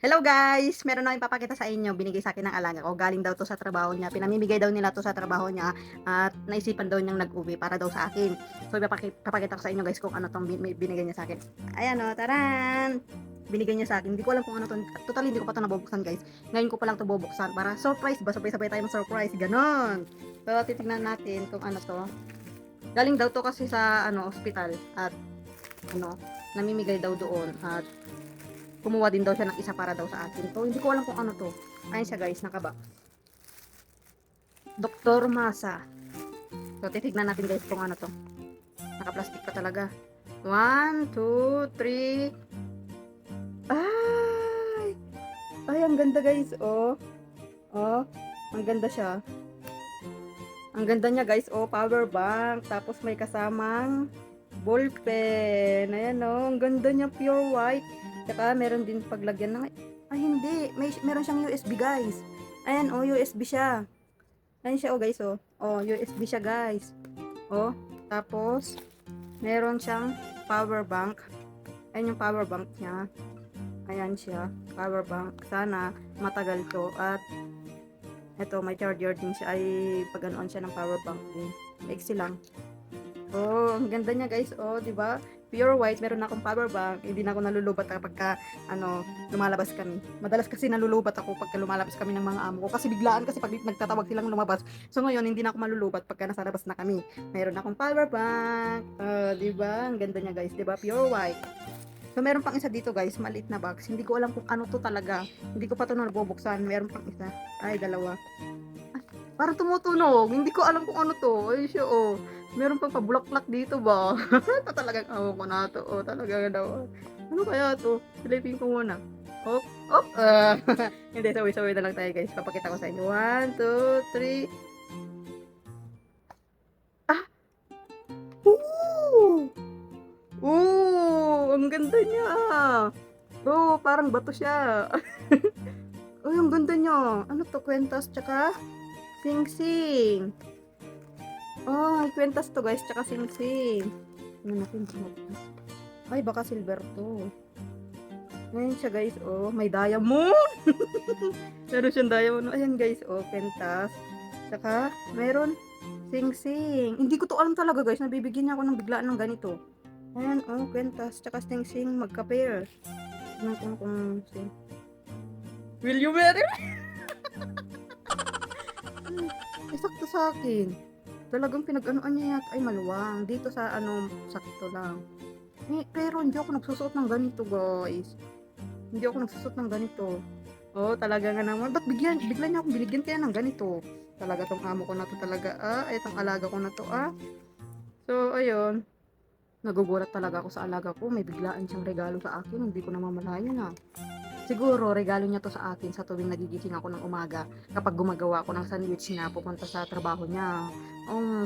Hello guys! Meron akong ipapakita sa inyo, binigay sa akin ng alaga ko. Galing daw to sa trabaho niya. Pinamimigay daw nila to sa trabaho niya at naisipan daw niyang nag-uwi para daw sa akin. So ipapakita ko sa inyo guys kung ano tong binigay niya sa akin. Ayan o, taran! Binigay niya sa akin. Hindi ko alam kung ano to. Totally hindi ko pa to nabubuksan guys. Ngayon ko pa lang to bubuksan para surprise ba? Sabay-sabay tayo surprise. Ganon! So titignan natin kung ano to. Galing daw to kasi sa ospital at namimigay daw doon at kumuha din daw siya ng isa para daw sa akin. So, hindi ko alam kung ano to. Ayun siya guys, nakaba. Dr. Masa. So, titignan natin guys kung ano to. Naka-plastic pa talaga. 1, 2, 3. Ay! Ay, ang ganda guys, oh. Oh, ang ganda siya. Ang ganda niya guys, oh, power bank. Tapos may kasamang ballpen. Ayan, oh, ang ganda niya, pure white. Tsaka meron din paglagyan ng hindi, meron siyang USB guys. Ayan oh, USB siya. Ayan siya oh guys oh. Oh, USB siya guys. Oh, tapos meron siyang power bank. Ayan yung power bank niya. Ayan siya, power bank. Sana matagal to at eto may charger din siya ay pag-anoan siya ng power bank din. Maiksi lang. Oh, ang ganda niya guys. Oh, 'di ba? Pure white, meron na akong power bank. Hindi na ako nalulubat kapag lumalabas kami. Madalas kasi nalulubat ako pagka lumalabas kami ng mga amo ko kasi biglaan kasi pag nagtatawag silang lumabas. So ngayon hindi na ako malulubat pagka nasa labas na kami. Meron akong power bank. 'Di ba? Ang ganda niya guys, 'di ba? Pure white. So meron pang isa dito guys, maliit na box. Hindi ko alam kung ano to talaga. Hindi ko pa to nabubuksan. Meron pang isa. Ay, dalawa. Parang tumutunog. Hindi ko alam kung ano to. Ay, siya, oh. Meron pang pabulaklak dito ba? Ito talagang awa ko na to. Oh, talaga daw. Ano kaya to? Silipin ko muna. Oh, oh. Hindi, saway-saway na lang tayo guys. Papakita ko sa inyo. 1, 2, 3. Ah! Ooh! Ooh! Ang ganda niya. Oh, parang bato siya. Uy, ang ganda niya. Ano to? Kwentas tsaka sing-sing. Oh, may kwentas to guys, tsaka sing-sing. Ano natin ito? Ay, baka silver to. Ngayon siya guys, oh, may diamond. Meron siyang diamond. Ayan guys, oh, kwentas. Tsaka, meron sing-sing. Hindi ko to alam talaga guys, nabibigyan niya ako ng biglaan ng ganito. Ayan, oh, kwentas, tsaka sing-sing, magka-pair. Ano kung sing. Will you marry me? Ay, sakto sa akin. Talagang pinag-anoan niya yata ay maluwang. Dito sa sakto lang. Pero hindi ako nagsusuot ng ganito, guys. Hindi ako nagsusuot ng ganito. Oh, talaga nga naman. Ba't bigla niya akong binigyan kaya ng ganito? Talaga tong amo ko na to talaga. Itong alaga ko na to, So, ayun. Nagugulat talaga ako sa alaga ko. May biglaan siyang regalo sa akin. Hindi ko namamalayan, Siguro, regalo niya to sa akin sa tuwing nagigising ako ng umaga. Kapag gumagawa ako ng sandwich niya, pupunta sa trabaho niya.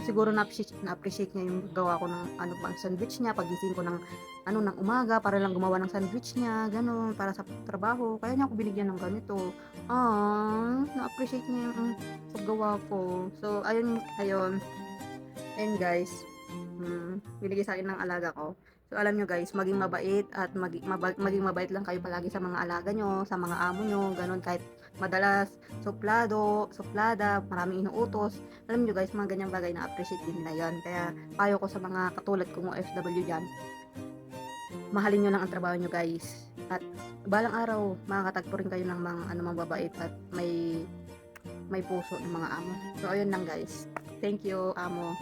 Siguro na-appreciate niya yung gawa ko ng sandwich niya. Pagising ko ng umaga, para lang gumawa ng sandwich niya. Ganun, para sa trabaho. Kaya niya ako binigyan ng ganito. Na-appreciate niya yung paggawa ko. So, ayun. And guys, binigay sa akin ng alaga ko. So alam nyo guys, maging mabait at maging mabait lang kayo palagi sa mga alaga nyo, sa mga amo nyo, ganun kahit madalas suplada, maraming inuutos. Alam nyo guys, mga ganyang bagay na appreciate din nila yan. Kaya payo ko sa mga katulad kong OFW dyan, mahalin nyo lang ang trabaho nyo guys. At balang araw, makakatagpo rin kayo ng mga mababait at may puso ng mga amo. So ayun lang guys. Thank you, amo.